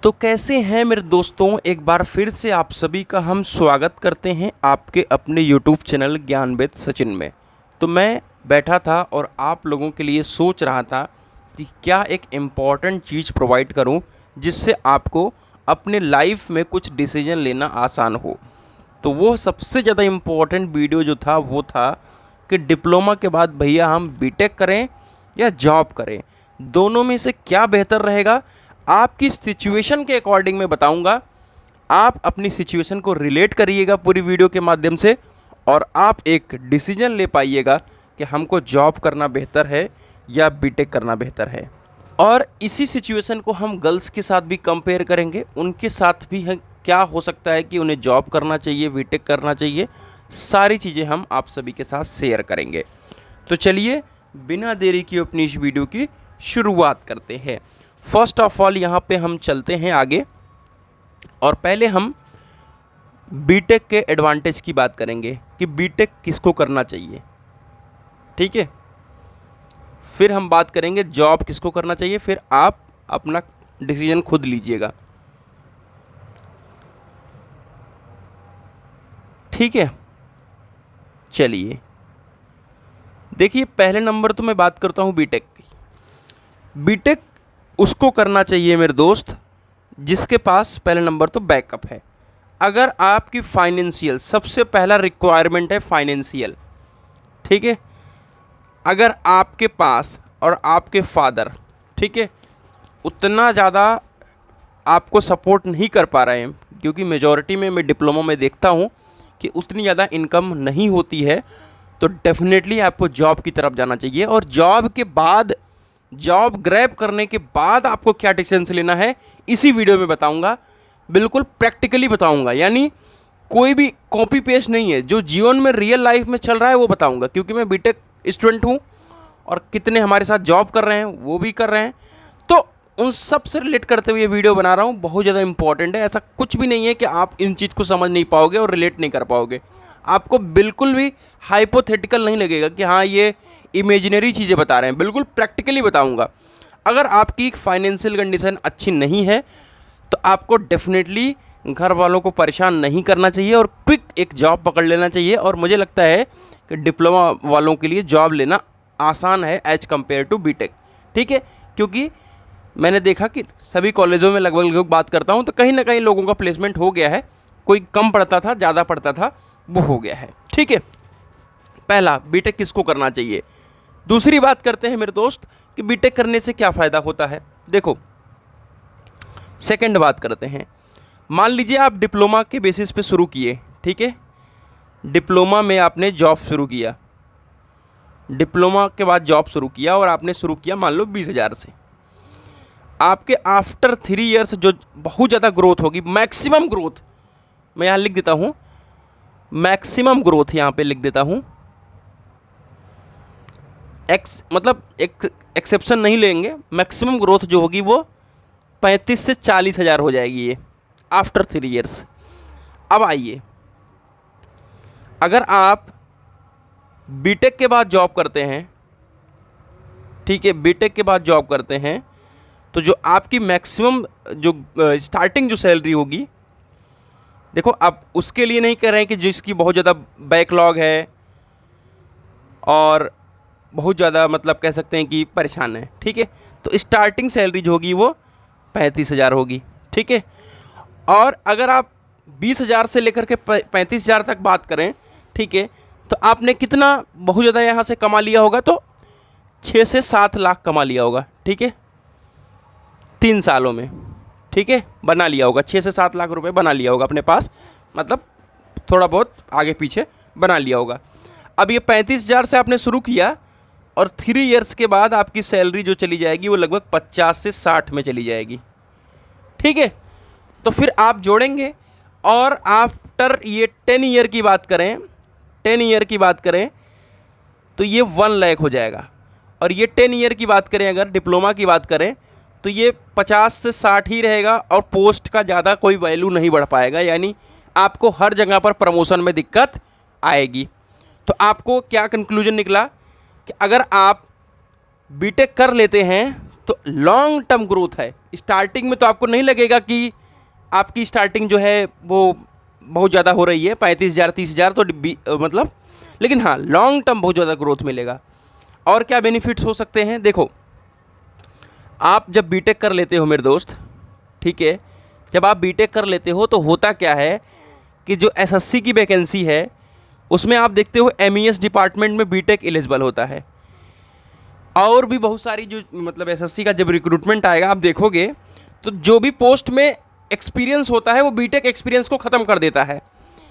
तो कैसे हैं मेरे दोस्तों, एक बार फिर से आप सभी का हम स्वागत करते हैं आपके अपने YouTube चैनल ज्ञानवेद सचिन में। तो मैं बैठा था और आप लोगों के लिए सोच रहा था कि क्या एक इम्पॉर्टेंट चीज़ प्रोवाइड करूं जिससे आपको अपने लाइफ में कुछ डिसीजन लेना आसान हो। तो वो सबसे ज़्यादा इम्पॉर्टेंट वीडियो जो था वो था कि डिप्लोमा के बाद भैया हम बीटेक करें या जॉब करें, दोनों में से क्या बेहतर रहेगा। आपकी सिचुएशन के अकॉर्डिंग मैं बताऊंगा, आप अपनी सिचुएशन को रिलेट करिएगा पूरी वीडियो के माध्यम से और आप एक डिसीजन ले पाइएगा कि हमको जॉब करना बेहतर है या बीटेक करना बेहतर है। और इसी सिचुएशन को हम गर्ल्स के साथ भी कंपेयर करेंगे, उनके साथ भी है क्या हो सकता है कि उन्हें जॉब करना चाहिए, बीटेक करना चाहिए, सारी चीज़ें हम आप सभी के साथ शेयर करेंगे। तो चलिए बिना देरी की अपनी इस वीडियो की शुरुआत करते हैं। फर्स्ट ऑफ ऑल यहाँ पे हम चलते हैं आगे और पहले हम बीटेक के एडवांटेज की बात करेंगे कि बीटेक किसको करना चाहिए, ठीक है। फिर हम बात करेंगे जॉब किसको करना चाहिए, फिर आप अपना डिसीजन खुद लीजिएगा, ठीक है। चलिए देखिए, पहले नंबर तो मैं बात करता हूँ बीटेक की। बीटेक उसको करना चाहिए मेरे दोस्त जिसके पास पहले नंबर तो बैकअप है। अगर आपकी फाइनेंशियल, सबसे पहला रिक्वायरमेंट है फाइनेंशियल, ठीक है। अगर आपके पास और आपके फादर, ठीक है, उतना ज़्यादा आपको सपोर्ट नहीं कर पा रहे हैं, क्योंकि मेजॉरिटी में मैं डिप्लोमा में देखता हूँ कि उतनी ज़्यादा इनकम नहीं होती है, तो डेफिनेटली आपको जॉब की तरफ जाना चाहिए। और जॉब के बाद, जॉब ग्रैब करने के बाद आपको क्या डिसीजन लेना है इसी वीडियो में बताऊंगा, बिल्कुल प्रैक्टिकली बताऊंगा। यानी कोई भी कॉपी पेस्ट नहीं है, जो जीवन में रियल लाइफ में चल रहा है वो बताऊंगा, क्योंकि मैं बीटेक स्टूडेंट हूँ और कितने हमारे साथ जॉब कर रहे हैं वो भी कर रहे हैं, तो उन सब से रिलेट करते हुए ये वीडियो बना रहा हूँ। बहुत ज़्यादा इंपॉर्टेंट है, ऐसा कुछ भी नहीं है कि आप इन चीज़ को समझ नहीं पाओगे और रिलेट नहीं कर पाओगे। आपको बिल्कुल भी हाइपोथेटिकल नहीं लगेगा कि हाँ ये इमेजिनरी चीज़ें बता रहे हैं, बिल्कुल प्रैक्टिकली बताऊंगा। अगर आपकी फाइनेंशियल कंडीशन अच्छी नहीं है तो आपको डेफिनेटली घर वालों को परेशान नहीं करना चाहिए और क्विक एक जॉब पकड़ लेना चाहिए। और मुझे लगता है कि डिप्लोमा वालों के लिए जॉब लेना आसान है एज कम्पेयर टू बीटेक, ठीक है। क्योंकि मैंने देखा कि सभी कॉलेजों में लगभग बात करता हूँ तो कहीं ना कहीं लोगों का प्लेसमेंट हो गया है, कोई कम पढ़ता था, ज़्यादा पढ़ता था, वो हो गया है, ठीक है। पहला, बीटेक किसको करना चाहिए। दूसरी बात करते हैं मेरे दोस्त कि बीटेक करने से क्या फ़ायदा होता है। देखो, सेकंड बात करते हैं। मान लीजिए आप डिप्लोमा के बेसिस पे शुरू किए, ठीक है, डिप्लोमा में आपने जॉब शुरू किया, डिप्लोमा के बाद जॉब शुरू किया और आपने शुरू किया मान लो 20,000 से। आपके आफ्टर 3 ईयर्स जो बहुत ज़्यादा ग्रोथ होगी, मैक्सिमम ग्रोथ, मैं यहाँ लिख देता हूँ, मैक्सिमम ग्रोथ यहाँ पे लिख देता हूँ, मतलब एक एक्सेप्शन नहीं लेंगे, मैक्सिमम ग्रोथ जो होगी वो 35 से 40 हज़ार हो जाएगी ये आफ्टर 3 ईयर्स। अब आइए, अगर आप बीटेक के बाद जॉब करते हैं, ठीक है, बीटेक के बाद जॉब करते हैं, तो जो आपकी मैक्सिमम जो स्टार्टिंग जो सैलरी होगी, देखो आप उसके लिए नहीं कह रहे हैं कि जिसकी बहुत ज़्यादा बैकलॉग है और बहुत ज़्यादा मतलब कह सकते हैं कि परेशान है, ठीक है, तो स्टार्टिंग सैलरी जो होगी वो 35,000 होगी, ठीक है। और अगर आप 20,000 से लेकर के 35,000 तक बात करें, ठीक है, तो आपने कितना बहुत ज़्यादा यहाँ से कमा लिया होगा, तो 6 से 7 लाख कमा लिया होगा, ठीक है, 3 सालों में, ठीक है, बना लिया होगा, 6 से 7 लाख रुपए बना लिया होगा अपने पास, मतलब थोड़ा बहुत आगे पीछे बना लिया होगा। अब ये 35,000 से आपने शुरू किया और 3 ईयर्स के बाद आपकी सैलरी जो चली जाएगी वो लगभग 50 से 60 में चली जाएगी, ठीक है। तो फिर आप जोड़ेंगे और आफ्टर ये 10 ईयर की बात करें, 10 ईयर की बात करें तो ये 1 लाख हो जाएगा। और ये 10 ईयर की बात करें, अगर डिप्लोमा की बात करें तो ये 50 से 60 ही रहेगा और पोस्ट का ज़्यादा कोई वैल्यू नहीं बढ़ पाएगा, यानी आपको हर जगह पर प्रमोशन में दिक्कत आएगी। तो आपको क्या कंक्लूजन निकला कि अगर आप बीटेक कर लेते हैं तो लॉन्ग टर्म ग्रोथ है। स्टार्टिंग में तो आपको नहीं लगेगा कि आपकी स्टार्टिंग जो है वो बहुत ज़्यादा हो रही है, 35,000 30,000 तो मतलब, लेकिन हाँ लॉन्ग टर्म बहुत ज़्यादा ग्रोथ मिलेगा। और क्या बेनिफिट्स हो सकते हैं, देखो आप जब बीटेक कर लेते हो मेरे दोस्त, ठीक है, जब आप बीटेक कर लेते हो तो होता क्या है कि जो एसएससी की वैकेंसी है उसमें आप देखते हो एमईएस डिपार्टमेंट में बीटेक एलिजिबल होता है। और भी बहुत सारी जो मतलब एसएससी का जब रिक्रूटमेंट आएगा आप देखोगे तो जो भी पोस्ट में एक्सपीरियंस होता है वो बीटेक एक्सपीरियंस को ख़त्म कर देता है।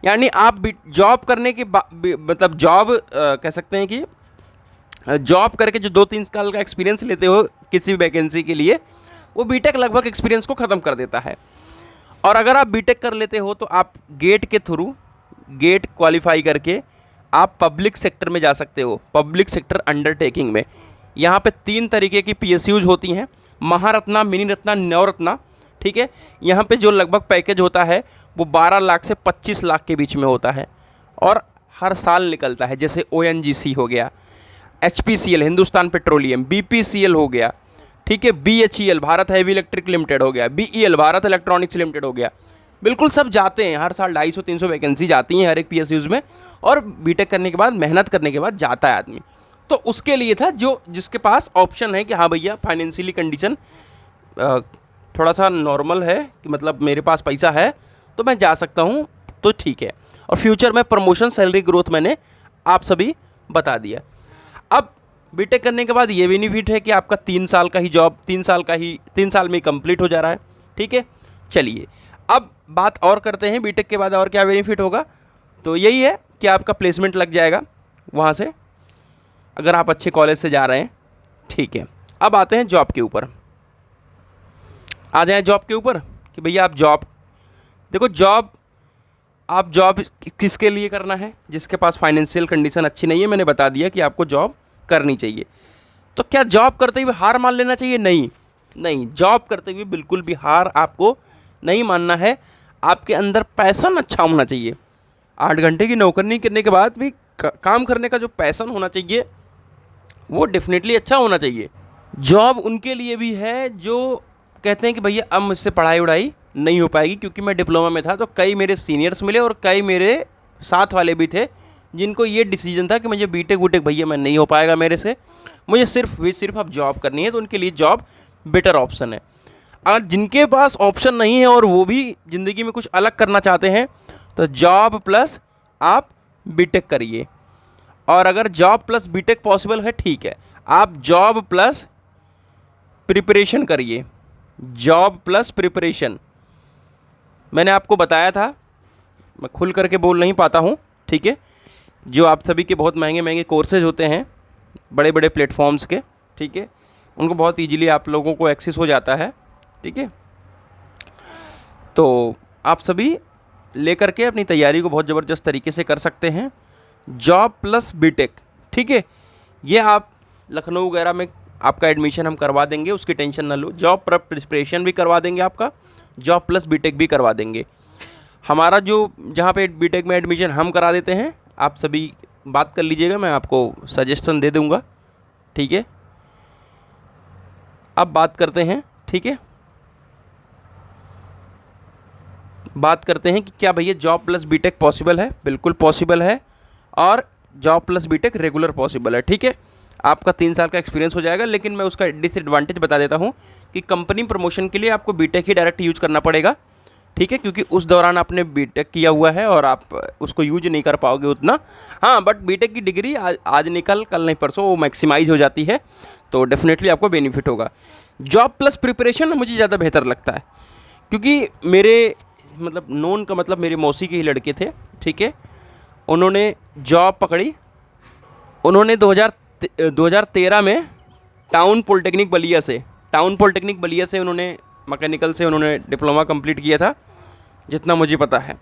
यानी आप जॉब करने के मतलब जॉब कह सकते हैं कि जॉब करके जो 2-3 साल का एक्सपीरियंस लेते हो किसी भी वैकेंसी के लिए, वो बीटेक लगभग एक्सपीरियंस को ख़त्म कर देता है। और अगर आप बीटेक कर लेते हो तो आप गेट के थ्रू, गेट क्वालिफाई करके आप पब्लिक सेक्टर में जा सकते हो, पब्लिक सेक्टर अंडरटेकिंग में। यहाँ पे 3 तरीके की पीएसयूज होती हैं, महारत्ना, मिनी रत्ना, नवरत्ना, ठीक है। यहाँ पे जो लगभग पैकेज होता है वो 12 लाख से 25 लाख के बीच में होता है और हर साल निकलता है। जैसे ओएनजीसी हो गया, एचपीसीएल हिंदुस्तान पेट्रोलियम, बीपीसीएल हो गया, ठीक है, BHEL Bharat heavy electric limited हो गया, बीईएल भारत इलेक्ट्रॉनिक्स लिमिटेड हो गया। बिल्कुल सब जाते हैं, हर साल 250-300 वैकेंसी जाती हैं हर एक पीएसयूज में, और बीटेक करने के बाद, मेहनत करने के बाद जाता है आदमी। तो उसके लिए था जो जिसके पास ऑप्शन है कि हाँ भैया फाइनेंशियली कंडीशन थोड़ा सा नॉर्मल है, कि मतलब मेरे पास पैसा है तो मैं जा सकता हूँ, तो ठीक है। और फ्यूचर में प्रमोशन, सैलरी ग्रोथ मैंने आप सभी बता दिया। अब बीटेक करने के बाद ये बेनिफिट है कि आपका 3 साल का ही जॉब 3 साल में कंप्लीट हो जा रहा है, ठीक है। चलिए अब बात और करते हैं बीटेक के बाद और क्या बेनिफिट होगा। तो यही है कि आपका प्लेसमेंट लग जाएगा वहाँ से, अगर आप अच्छे कॉलेज से जा रहे हैं, ठीक है। अब आते हैं जॉब के ऊपर, आ जाएं जॉब के ऊपर कि भैया आप जॉब देखो, आप जॉब किसके लिए करना है, जिसके पास फाइनेंशियल कंडीशन अच्छी नहीं है। मैंने बता दिया कि आपको जॉब करनी चाहिए। तो क्या जॉब करते हुए हार मान लेना चाहिए? नहीं, जॉब करते हुए बिल्कुल भी हार आपको नहीं मानना है। आपके अंदर पैशन अच्छा होना चाहिए। 8 घंटे की नौकरी करने के बाद भी काम करने का जो पैशन होना चाहिए वो डेफिनेटली अच्छा होना चाहिए। जॉब उनके लिए भी है जो कहते हैं कि भैया अब मुझसे पढ़ाई वढ़ाई नहीं हो पाएगी, क्योंकि मैं डिप्लोमा में था तो कई मेरे सीनियर्स मिले और कई मेरे साथ वाले भी थे जिनको ये डिसीजन था कि मुझे बीटेक वूटेक भैया मैं नहीं हो पाएगा मेरे से, मुझे सिर्फ अब जॉब करनी है। तो उनके लिए जॉब बेटर ऑप्शन है। अगर जिनके पास ऑप्शन नहीं है और वो भी ज़िंदगी में कुछ अलग करना चाहते हैं तो जॉब प्लस आप बीटेक करिए। और अगर जॉब प्लस बीटेक पॉसिबल है, ठीक है, आप जॉब प्लस प्रिपरेशन करिए। जॉब प्लस प्रिपरेशन मैंने आपको बताया था, मैं खुल करके बोल नहीं पाता हूँ, ठीक है। जो आप सभी के बहुत महंगे महंगे कोर्सेज होते हैं बड़े बड़े प्लेटफॉर्म्स के, ठीक है, उनको बहुत ईजीली आप लोगों को एक्सेस हो जाता है, ठीक है। तो आप सभी लेकर के अपनी तैयारी को बहुत ज़बरदस्त तरीके से कर सकते हैं। जॉब प्लस बीटेक, ठीक है, ये आप लखनऊ वगैरह में आपका एडमिशन हम करवा देंगे, उसकी टेंशन ना लो। जॉब प्रिपरेशन भी करवा देंगे आपका, जॉब प्लस बीटेक भी करवा देंगे। हमारा जो जहाँ पे बीटेक में एडमिशन हम करा देते हैं, आप सभी बात कर लीजिएगा, मैं आपको सजेशन दे दूँगा, ठीक है। अब बात करते हैं, ठीक है, बात करते हैं कि क्या भैया जॉब प्लस बीटेक पॉसिबल है? बिल्कुल पॉसिबल है, और job plus BTech regular possible है, ठीक है। आपका 3 साल का एक्सपीरियंस हो जाएगा, लेकिन मैं उसका डिसएडवांटेज बता देता हूँ कि कंपनी प्रमोशन के लिए आपको बीटेक ही डायरेक्ट यूज़ करना पड़ेगा, ठीक है, क्योंकि उस दौरान आपने बीटेक किया हुआ है और आप उसको यूज नहीं कर पाओगे उतना। हाँ, बट बीटेक की डिग्री आज निकल कल नहीं परसों वो मैक्सिमाइज हो जाती है, तो डेफिनेटली आपको बेनिफिट होगा। जॉब प्लस प्रिपरेशन मुझे ज़्यादा बेहतर लगता है, क्योंकि मेरे मतलब नोन का मतलब मेरे मौसी के ही लड़के थे, ठीक है, उन्होंने जॉब पकड़ी। उन्होंने 2013 में टाउन पॉलिटेक्निक बलिया से उन्होंने मैकेनिकल से उन्होंने डिप्लोमा कंप्लीट किया था, जितना मुझे पता है।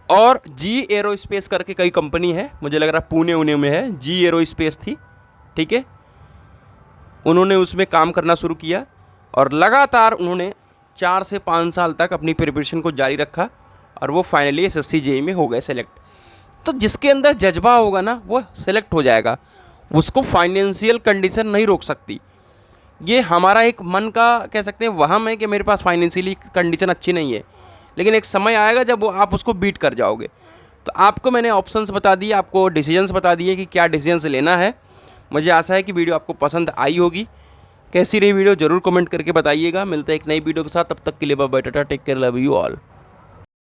और जी एरोस्पेस करके कई कंपनी है, मुझे लग रहा है पुणे उने में है, जी एरोस्पेस थी, ठीक है। उन्होंने उसमें काम करना शुरू किया और लगातार उन्होंने 4 से 5 साल तक अपनी प्रिपरेशन को जारी रखा और वो फाइनली एसएससी जेईई में हो गए सेलेक्ट। तो जिसके अंदर जज्बा होगा ना वो सेलेक्ट हो जाएगा, उसको फाइनेंशियल कंडीशन नहीं रोक सकती। ये हमारा एक मन का कह सकते हैं वहम है कि मेरे पास फाइनेंशियली कंडीशन अच्छी नहीं है, लेकिन एक समय आएगा जब वो आप उसको बीट कर जाओगे। तो आपको मैंने ऑप्शंस बता दिए, आपको डिसीजंस बता दिए कि क्या डिसीजंस लेना है। मुझे आशा है कि वीडियो आपको पसंद आई होगी। कैसी रही वीडियो ज़रूर कमेंट करके बताइएगा। मिलते हैं एक नई वीडियो के साथ, तब तक के लिए bye bye, tata, take care, love you all.